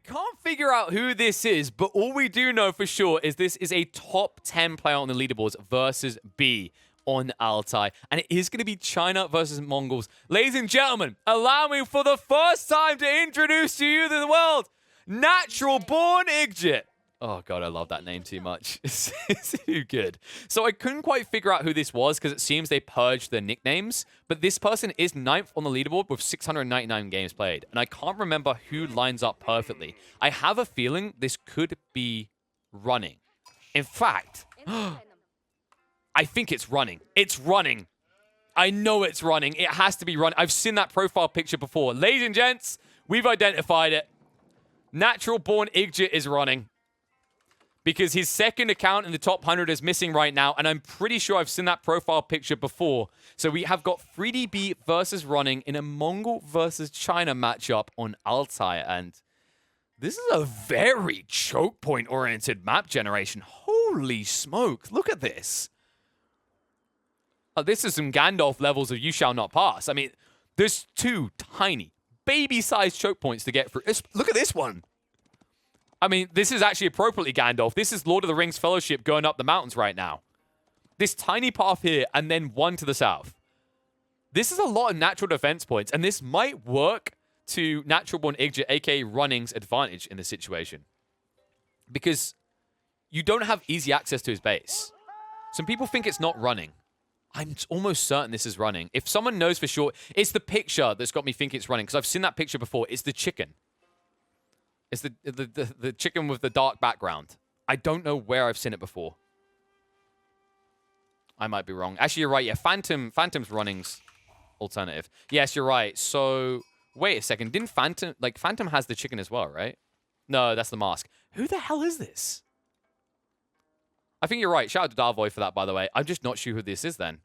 can't figure out who this is, but all we do know for sure is this is a top 10 player on the leaderboards versus B on Altai. And it is going to be China versus Mongols. Ladies and gentlemen, allow me for the first time to introduce to you the world, Natural Born Igjit. Oh, God, I love that name too much. It's too good. So I couldn't quite figure out who this was because it seems they purged their nicknames. But this person is 9th on the leaderboard with 699 games played. And I can't remember who lines up perfectly. I have a feeling this could be running. In fact, I think it's running. It's running. I know it's running. It has to be running. I've seen that profile picture before. Ladies and gents, we've identified it. Natural Born Igjit is running. Because his second account in the top 100 is missing right now, and I'm pretty sure I've seen that profile picture before. So we have got 3DB versus running in a Mongol versus China matchup on Altai, and this is a very choke point-oriented map generation. Holy smokes, look at this. Oh, this is some Gandalf levels of You Shall Not Pass. I mean, there's 2 tiny, baby-sized choke points to get through. Look at this one. I mean, this is actually appropriately Gandalf. This is Lord of the Rings Fellowship going up the mountains right now. This tiny path here, and then one to the south. This is a lot of natural defense points, and this might work to Natural Born Igjit, aka Running's advantage in this situation. Because you don't have easy access to his base. Some people think it's not running. I'm almost certain this is running. If someone knows for sure, it's the picture that's got me thinking it's running, because I've seen that picture before. It's the chicken. It's the chicken with the dark background. I don't know where I've seen it before. I might be wrong. Actually, you're right. Yeah, Phantom's running's alternative. Yes, you're right. So, wait a second. Didn't Phantom... Like, Phantom has the chicken as well, right? No, that's the mask. Who the hell is this? I think you're right. Shout out to Darvoy for that, by the way. I'm just not sure who this is then.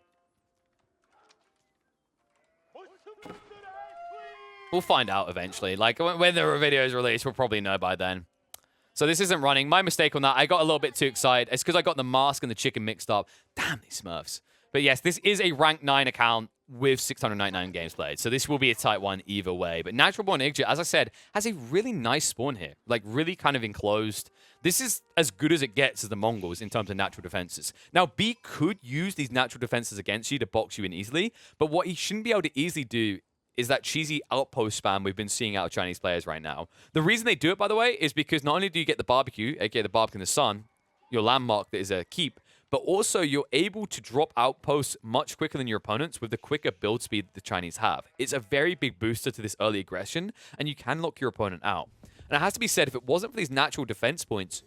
We'll find out eventually. Like, when the video is released, we'll probably know by then. So this isn't running. My mistake on that. I got a little bit too excited. It's because I got the mask and the chicken mixed up. Damn these Smurfs. But yes, this is a rank 9 account with 699 games played. So this will be a tight one either way. But Natural Born Igjit, as I said, has a really nice spawn here. Like, really kind of enclosed. This is as good as it gets as the Mongols in terms of natural defenses. Now, B could use these natural defenses against you to box you in easily. But what he shouldn't be able to easily do is that cheesy outpost spam we've been seeing out of Chinese players right now. The reason they do it, by the way, is because not only do you get the barbecue, aka the barbecue in the sun, your landmark that is a keep, but also you're able to drop outposts much quicker than your opponents with the quicker build speed the Chinese have. It's a very big booster to this early aggression, and you can lock your opponent out. And it has to be said, if it wasn't for these natural defense points,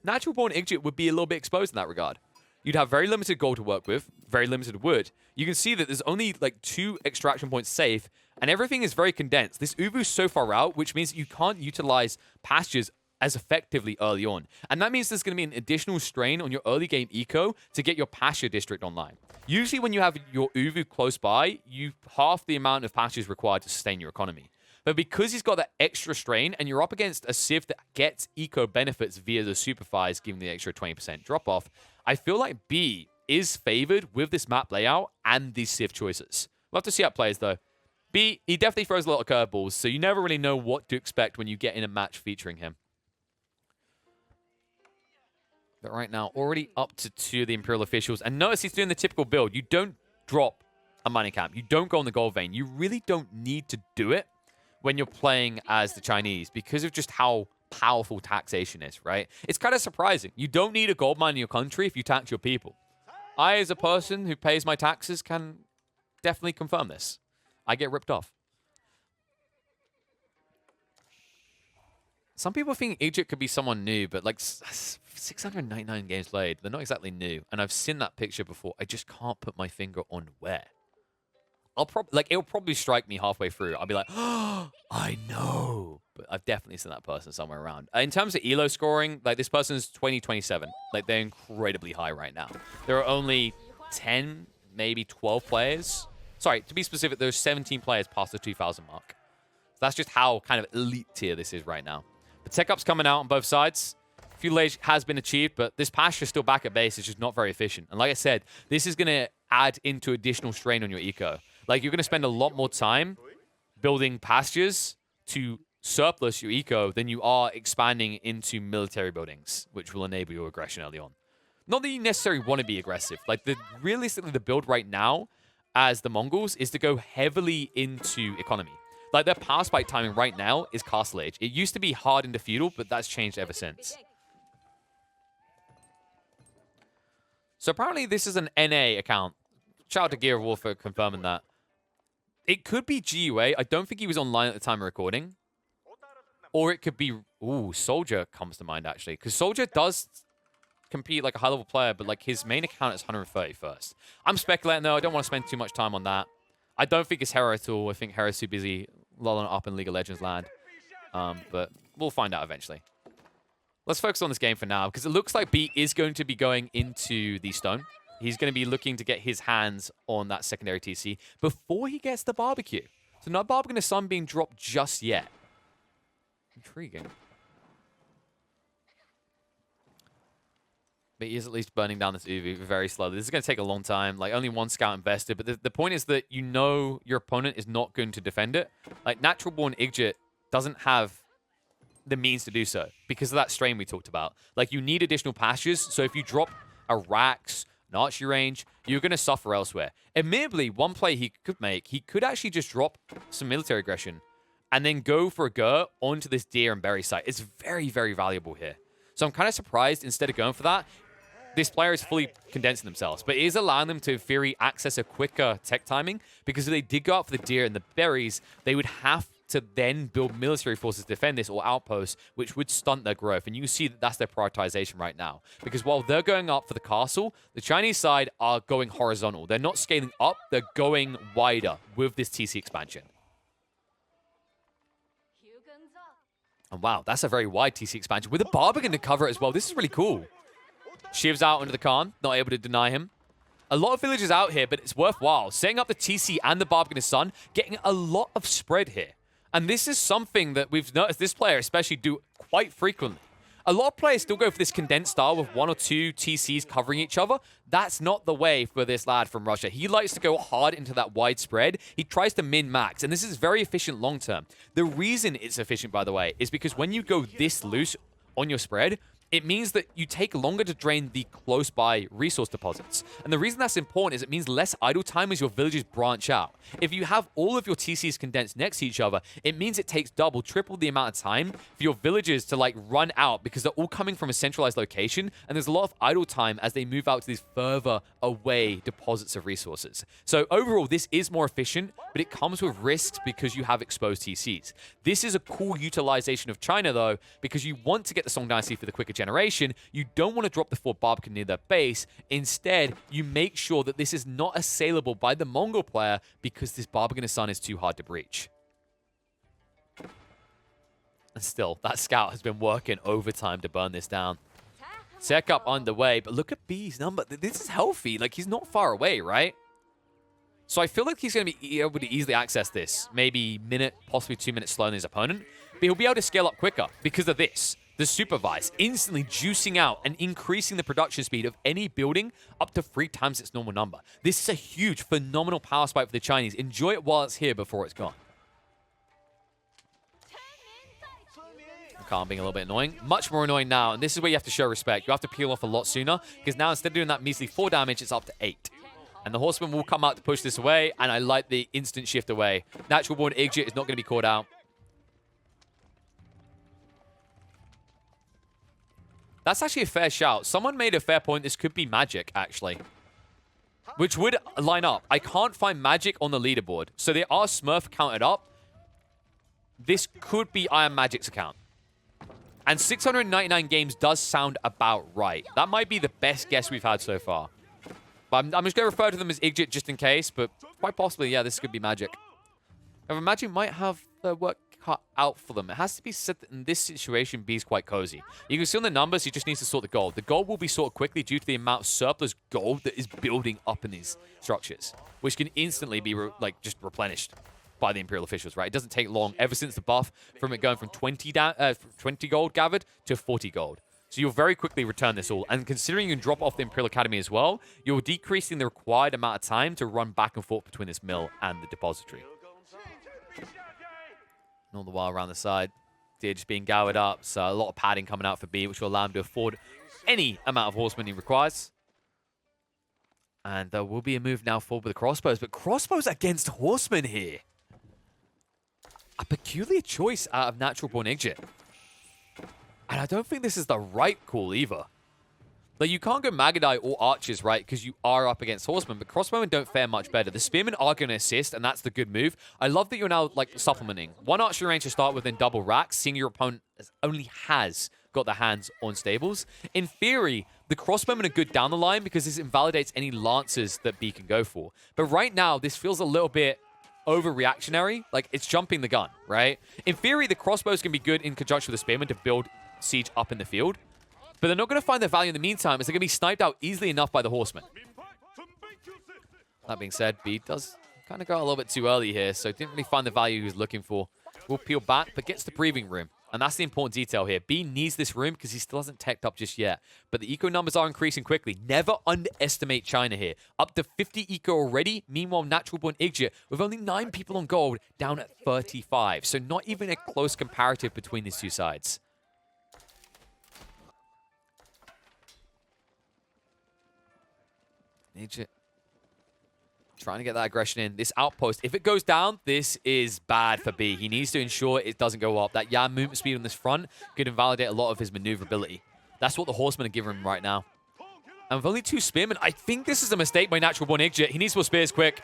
Natural Born Igjit would be a little bit exposed in that regard. You'd have very limited gold to work with, very limited wood. You can see that there's only like 2 extraction points safe, and everything is very condensed. This Uvu's so far out, which means that you can't utilize pastures as effectively early on. And that means there's going to be an additional strain on your early game eco to get your pasture district online. Usually when you have your Uvu close by, you half the amount of pastures required to sustain your economy. But because he's got that extra strain, and you're up against a Civ that gets eco benefits via the Superfires, giving the extra 20% drop-off, I feel like B is favored with this map layout and these Civ choices. We'll have to see how it plays, though. B, he definitely throws a lot of curveballs, so you never really know what to expect when you get in a match featuring him. But right now, already up to 2 of the Imperial officials. And notice he's doing the typical build. You don't drop a money camp. You don't go on the gold vein. You really don't need to do it when you're playing as the Chinese because of just how powerful taxation is, right? It's kind of surprising. You don't need a gold mine in your country if you tax your people. I, as a person who pays my taxes, can definitely confirm this. I get ripped off. Some people think Igjit could be someone new, but like 699 games played, they're not exactly new. And I've seen that picture before. I just can't put my finger on where. It'll probably strike me halfway through. I'll be like, oh, I know. But I've definitely seen that person somewhere around. In terms of ELO scoring, like this person's 2027. Like they're incredibly high right now. There are only 10, maybe 12 players. Sorry, to be specific, there's 17 players past the 2,000 mark. So that's just how kind of elite tier this is right now. The tech up's coming out on both sides. Fuelage has been achieved, but this pasture still back at base is just not very efficient. And like I said, this is going to add into additional strain on your eco. Like, you're going to spend a lot more time building pastures to surplus your eco, then you are expanding into military buildings, which will enable your aggression early on. Not that you necessarily want to be aggressive. Like, realistically, the build right now as the Mongols is to go heavily into economy. Like, their power spike timing right now is Castle Age. It used to be hard into feudal, but that's changed ever since. So apparently this is an NA account. Shout out to Gear of War for confirming that. It could be GUA. I don't think he was online at the time of recording. Or it could be... Ooh, Soldier comes to mind, actually. Because Soldier does compete like a high-level player, but like his main account is 131st. I'm speculating, though. I don't want to spend too much time on that. I don't think it's Hera at all. I think Hera's too busy lolling up in League of Legends land. But we'll find out eventually. Let's focus on this game for now, because it looks like B is going to be going into the stone. He's going to be looking to get his hands on that secondary TC before he gets the barbecue. So not Barbican the Sun being dropped just yet. Intriguing. But he is at least burning down this UV very slowly. This is going to take a long time. Like, only one scout invested. But the point is that you know your opponent is not going to defend it. Like, Natural Born Igjit doesn't have the means to do so because of that strain we talked about. Like, you need additional pastures. So if you drop a Rax, an archery range, you're going to suffer elsewhere. Admittedly, one play he could make, he could actually just drop some military aggression and then go for a Gur onto this deer and berry site. It's very, very valuable here. So I'm kind of surprised instead of going for that, this player is fully condensing themselves, but it is allowing them to, in theory, access a quicker tech timing, because if they did go out for the deer and the berries, they would have to then build military forces to defend this or outposts, which would stunt their growth. And you see that that's their prioritization right now. Because while they're going up for the castle, the Chinese side are going horizontal. They're not scaling up, they're going wider with this TC expansion. And wow, that's a very wide TC expansion with a Barbican to cover it as well. This is really cool. Shiv's out under the Khan, not able to deny him. A lot of villagers out here, but it's worthwhile. Setting up the TC and the Barbican Sun, getting a lot of spread here. And this is something that we've noticed this player especially do quite frequently. A lot of players still go for this condensed style with one or two TCs covering each other. That's not the way for this lad from Russia. He likes to go hard into that wide spread. He tries to min-max, and this is very efficient long-term. The reason it's efficient, by the way, is because when you go this loose on your spread, it means that you take longer to drain the close-by resource deposits. And the reason that's important is it means less idle time as your villages branch out. If you have all of your TCs condensed next to each other, it means it takes double, triple the amount of time for your villages to, like, run out because they're all coming from a centralized location, and there's a lot of idle time as they move out to these further away deposits of resources. So overall, this is more efficient, but it comes with risks because you have exposed TCs. This is a cool utilization of China, though, because you want to get the Song Dynasty for the quicker generation. You don't want to drop the Fort Barbican near their base. Instead, you make sure that this is not assailable by the Mongol player because this Barbican Sun is too hard to breach. And still, that scout has been working overtime to burn this down. Tech up underway, but look at B's number. This is healthy. Like, he's not far away, right? So I feel like he's going to be able to easily access this. Maybe minute, possibly 2 minutes slower than his opponent. But he'll be able to scale up quicker because of this. The Supervise, instantly juicing out and increasing the production speed of any building up to 3 times its normal number. This is a huge, phenomenal power spike for the Chinese. Enjoy it while it's here before it's gone. Khan being a little bit annoying. Much more annoying now, and this is where you have to show respect. You have to peel off a lot sooner, because now instead of doing that measly 4 damage, it's up to 8. And the Horseman will come out to push this away, and I like the instant shift away. Natural Born Igjit is not going to be caught out. That's actually a fair shout. Someone made a fair point. This could be Magic, actually. Which would line up. I can't find Magic on the leaderboard. So there are Smurf counted up. This could be Iron Magic's account. And 699 games does sound about right. That might be the best guess we've had so far. But I'm just going to refer to them as Igjit just in case. But quite possibly, yeah, this could be Magic. However, Magic might have their work cut out for them. It has to be said that in this situation, B is quite cozy. You can see on the numbers, he just needs to sort the gold. The gold will be sorted quickly due to the amount of surplus gold that is building up in these structures, which can instantly be just replenished by the Imperial officials, right? It doesn't take long ever since the buff from it going from 20 gold gathered to 40 gold. So you'll very quickly return this all. And considering you can drop off the Imperial Academy as well, you're decreasing the required amount of time to run back and forth between this mill and the depository. And all the while around the side, they're just being gowered up. So a lot of padding coming out for B, which will allow him to afford any amount of horsemen he requires. And there will be a move now forward with the crossbows. But crossbows against horsemen here. A peculiar choice out of natural-born Igjit. And I don't think this is the right call either. Like, you can't go Magadai or archers, right? Because you are up against horsemen, but crossbowmen don't fare much better. The spearmen are going to assist, and that's the good move. I love that you're now, like, supplementing. One archer range to start with, then double racks, seeing your opponent only has got their hands on stables. In theory, the crossbowmen are good down the line because this invalidates any lancers that B can go for. But right now, this feels a little bit overreactionary. Like, it's jumping the gun, right? In theory, the crossbows can be good in conjunction with the spearmen to build siege up in the field. But they're not going to find their value in the meantime, as they're going to be sniped out easily enough by the horsemen. That being said, B does kind of go a little bit too early here, so didn't really find the value he was looking for. Will peel back, but gets the breathing room. And that's the important detail here. B needs this room because he still hasn't teched up just yet. But the eco numbers are increasing quickly. Never underestimate China here. Up to 50 eco already. Meanwhile, natural-born Igjit, with only 9 people on gold, down at 35. So not even a close comparative between these two sides. Igjit trying to get that aggression in. This outpost, if it goes down, this is bad for B. He needs to ensure it doesn't go up. That Yan movement speed on this front could invalidate a lot of his maneuverability. That's what the horsemen are giving him right now. And with only 2 spearmen, I think this is a mistake by natural-born Igjit. He needs more spears quick.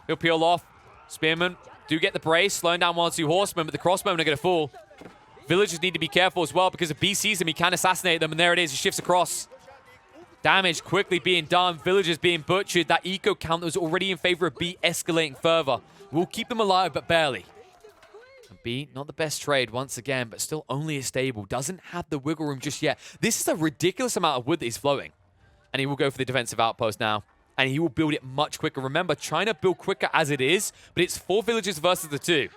He'll peel off. Spearmen do get the brace, slowing down 1 or 2 horsemen, but the crossbowmen are going to fall. Villagers need to be careful as well, because if B sees them, he can assassinate them, and there it is. He shifts across. Damage quickly being done. Villagers being butchered. That eco count that was already in favor of B escalating further. We'll keep them alive, but barely. And B, not the best trade once again, but still only a stable. Doesn't have the wiggle room just yet. This is a ridiculous amount of wood that he's flowing. And he will go for the defensive outpost now. And he will build it much quicker. Remember, China build quicker as it is, but it's 4 villagers versus the 2. And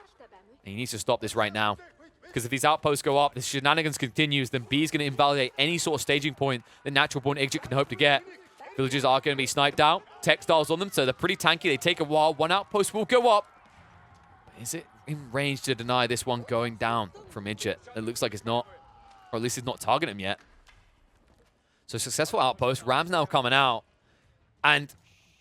he needs to stop this right now. Because if these outposts go up, the shenanigans continues, then B is going to invalidate any sort of staging point that natural-born Igjit can hope to get. Villagers are going to be sniped out. Textiles on them, so they're pretty tanky. They take a while. 1 outpost will go up. But is it in range to deny this one going down from Igjit? It looks like it's not. Or at least it's not targeting him yet. So successful outpost. Ram's now coming out. And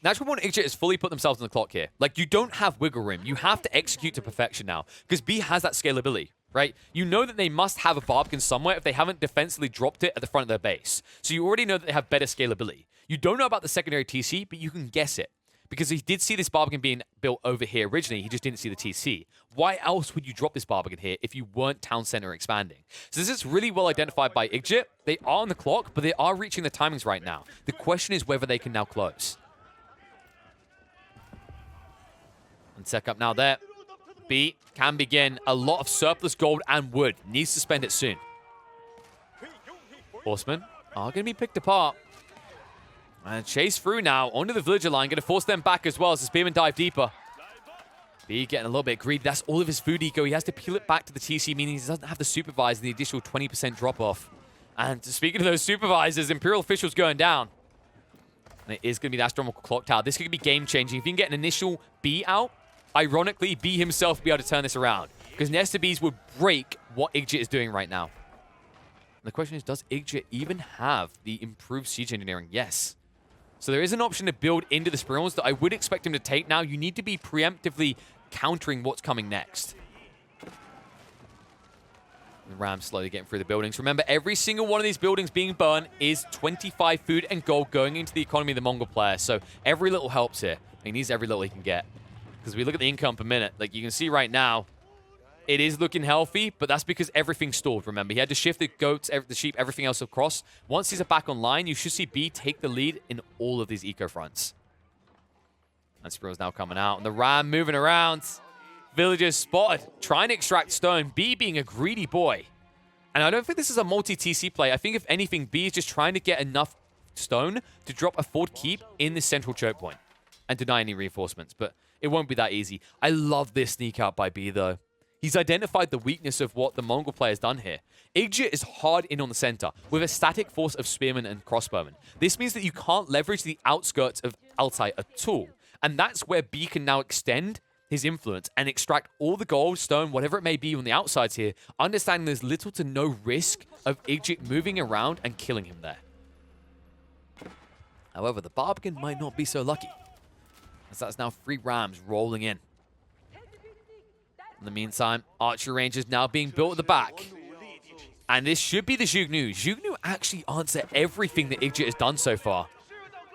natural-born Igjit has fully put themselves on the clock here. Like, you don't have wiggle room. You have to execute to perfection now. Because B has that scalability. Right? You know that they must have a Barbican somewhere if they haven't defensively dropped it at the front of their base. So you already know that they have better scalability. You don't know about the secondary TC, but you can guess it. Because he did see this Barbican being built over here originally, he just didn't see the TC. Why else would you drop this Barbican here if you weren't town center expanding? So this is really well identified by Igjit. They are on the clock, but they are reaching the timings right now. The question is whether they can now close. And set up now there. B can begin. A lot of surplus gold and wood. Needs to spend it soon. Horsemen are going to be picked apart. And chase through now onto the villager line. Going to force them back as well as the spearmen dive deeper. B getting a little bit greedy. That's all of his food eco. He has to peel it back to the TC, meaning he doesn't have to supervise the additional 20% drop-off. And speaking of those supervisors, Imperial officials going down. And it is going to be the astronomical clock tower. This could be game-changing. If you can get an initial B out, ironically, B himself will be able to turn this around. Because Nesta Bs would break what Igjit is doing right now. And the question is, does Igjit even have the improved siege engineering? Yes. So there is an option to build into the spirals that I would expect him to take now. You need to be preemptively countering what's coming next. The Ram slowly getting through the buildings. Remember, every single one of these buildings being burned is 25 food and gold going into the economy of the Mongol player. So every little helps here. He needs every little he can get. Because we look at the income per minute, like you can see right now, it is looking healthy, but that's because everything's stalled, remember. He had to shift the goats, the sheep, everything else across. Once he's back online, you should see B take the lead in all of these eco fronts. And Spiral's now coming out, and the Ram moving around. Villagers spotted, trying to extract stone. B being a greedy boy. And I don't think this is a multi-TC play. I think if anything, B is just trying to get enough stone to drop a forward keep in the central choke point and deny any reinforcements, but it won't be that easy. I love this sneak out by B, though. He's identified the weakness of what the Mongol player has done here. Igjit is hard in on the center with a static force of spearmen and crossbowmen. This means that you can't leverage the outskirts of Altai at all. And that's where B can now extend his influence and extract all the gold, stone, whatever it may be on the outsides here, understanding there's little to no risk of Igjit moving around and killing him there. However, the Barbican might not be so lucky, as that's now 3 Rams rolling in. In the meantime, archery range is now being built at the back. And this should be the Zhugnu. Zhugnu actually answer everything that Igjit has done so far.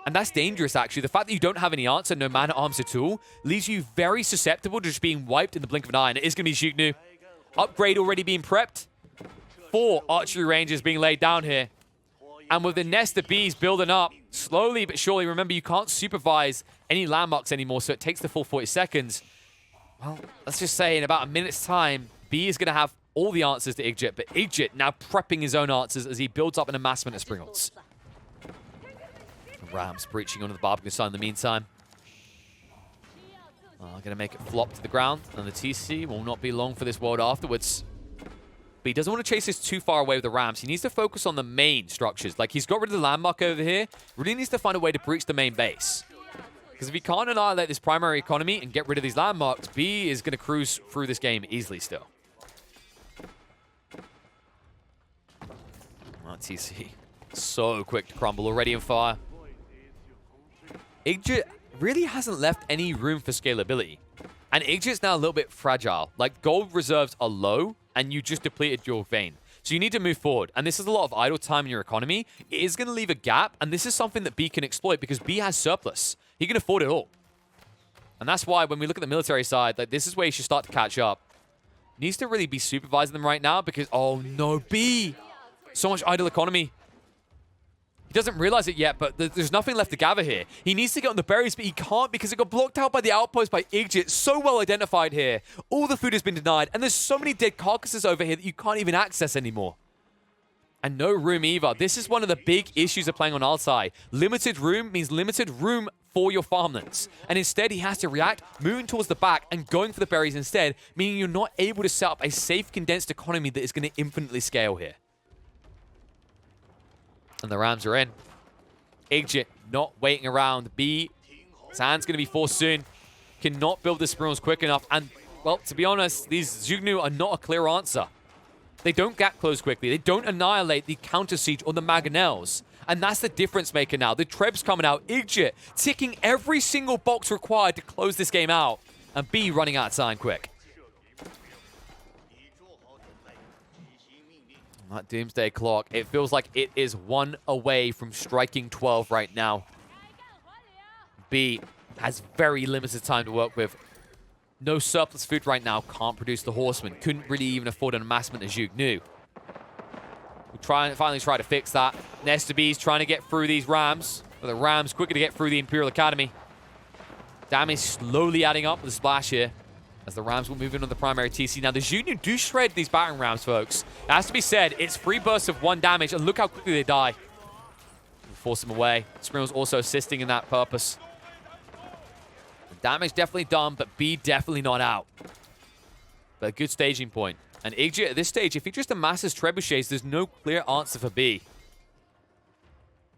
And that's dangerous, actually. The fact that you don't have any answer, no mana arms at all, leaves you very susceptible to just being wiped in the blink of an eye. And it is going to be Zhugnu. Upgrade already being prepped. 4 archery ranges being laid down here. And with the nest of bees building up, slowly but surely, remember, you can't supervise any landmarks anymore, so it takes the full 40 seconds. Well, let's just say in about a minute's time, B is going to have all the answers to Igjit, but Igjit now prepping his own answers as he builds up an amassment of Springles. Rams breaching onto the Barbican side in the meantime. Going to make it flop to the ground, and the TC will not be long for this world afterwards. But he doesn't want to chase this too far away with the Rams. He needs to focus on the main structures. Like, he's got rid of the landmark over here. Really needs to find a way to breach the main base. Because if he can't annihilate this primary economy and get rid of these landmarks, B is going to cruise through this game easily still. TC. So quick to crumble, already on fire. Igjit really hasn't left any room for scalability. And Igjit's now a little bit fragile. Like, gold reserves are low, and you just depleted your vein. So you need to move forward. And this is a lot of idle time in your economy. It is going to leave a gap, and this is something that B can exploit because B has surplus. He can afford it all. And that's why when we look at the military side, like, this is where he should start to catch up. Needs to really be supervising them right now because, oh no, B! So much idle economy. He doesn't realize it yet, but there's nothing left to gather here. He needs to get on the berries, but he can't because it got blocked out by the outpost by Igjit. So well identified here. All the food has been denied, and there's so many dead carcasses over here that you can't even access anymore. And no room either. This is one of the big issues of playing on Altai. Limited room means limited room for your farmlands. And instead, he has to react, moving towards the back and going for the berries instead, meaning you're not able to set up a safe, condensed economy that is going to infinitely scale here. And the Rams are in. Igjit not waiting around. B, his hand's going to be forced soon. Cannot build the Spirals quick enough. And, well, to be honest, these Zhugnu are not a clear answer. They don't gap close quickly. They don't annihilate the counter siege or the mangonels. And that's the difference maker now. The Treb's coming out. Igjit ticking every single box required to close this game out. And B running out of time quick. That doomsday clock, it feels like it is 1 away from striking 12 right now. B has very limited time to work with. No surplus food right now, can't produce the horsemen. Couldn't really even afford an amassment as Zhugnu. We'll finally try to fix that. Nesta B's trying to get through these Rams. But the Rams quicker to get through the Imperial Academy. Damage slowly adding up with the splash here. As the Rams will move in on the primary TC. Now, the Zhugnu do shred these battering rams, folks. It has to be said, it's 3 bursts of 1 damage, and look how quickly they die. We'll force them away. Springel's also assisting in that purpose. The damage definitely done, but B definitely not out. But a good staging point. And Igjit, at this stage, if he just amasses trebuchets, there's no clear answer for B.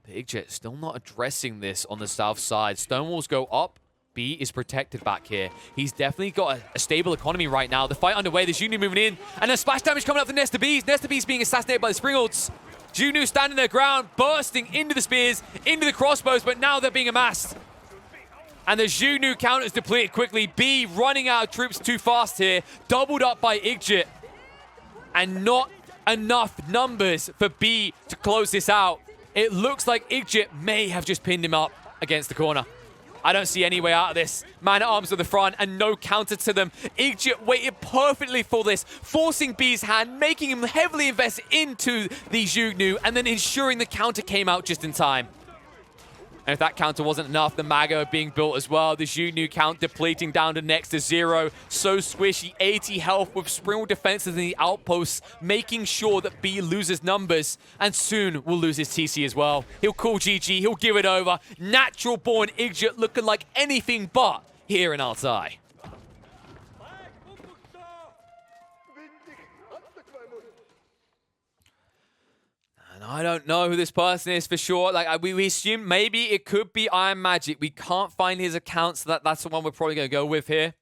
But Igjit still not addressing this on the south side. Stonewalls go up. B is protected back here. He's definitely got a stable economy right now. The fight underway. The Zhugnu moving in. And then splash damage coming up from Nesta Bees. Nesta Bees being assassinated by the Springolds. Zhugnu standing their ground, bursting into the spears, into the crossbows, but now they're being amassed. And the Zhugnu counters depleted quickly. B running out of troops too fast here. Doubled up by Igjit. And not enough numbers for B to close this out. It looks like Igjit may have just pinned him up against the corner. I don't see any way out of this. Man at arms on the front and no counter to them. Igjit waited perfectly for this, forcing B's hand, making him heavily invest into the Zhugnu, and then ensuring the counter came out just in time. And if that counter wasn't enough, the Mago being built as well. The Zhugnu count depleting down to next to 0. So squishy, 80 health with Springle defenses in the outposts, making sure that B loses numbers, and soon will lose his TC as well. He'll call GG, he'll give it over. Natural born Igjit looking like anything but here in Altai. I don't know who this person is for sure. Like we assume maybe it could be Iron Magic. We can't find his account, so that's the one we're probably going to go with here.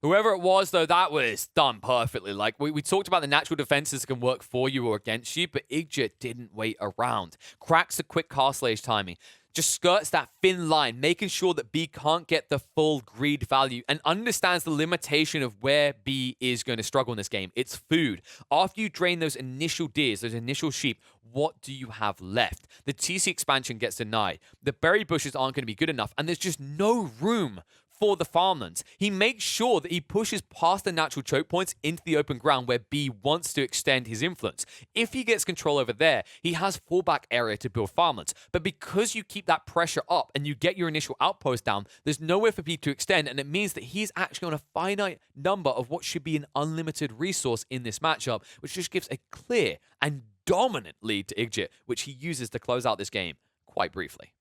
Whoever it was, though, that was done perfectly. Like, we talked about the natural defenses that can work for you or against you, but Igjit didn't wait around. Cracks the quick castle age timing. Just skirts that thin line, making sure that B can't get the full greed value and understands the limitation of where B is going to struggle in this game. It's food. After you drain those initial deers, those initial sheep, what do you have left? The TC expansion gets denied. The berry bushes aren't going to be good enough, and there's just no room for the farmlands. He makes sure that he pushes past the natural choke points into the open ground where B wants to extend his influence. If he gets control over there, he has fallback area to build farmlands. But because you keep that pressure up and you get your initial outpost down, there's nowhere for B to extend, and it means that he's actually on a finite number of what should be an unlimited resource in this matchup, which just gives a clear and dominant lead to Igjit, which he uses to close out this game quite briefly.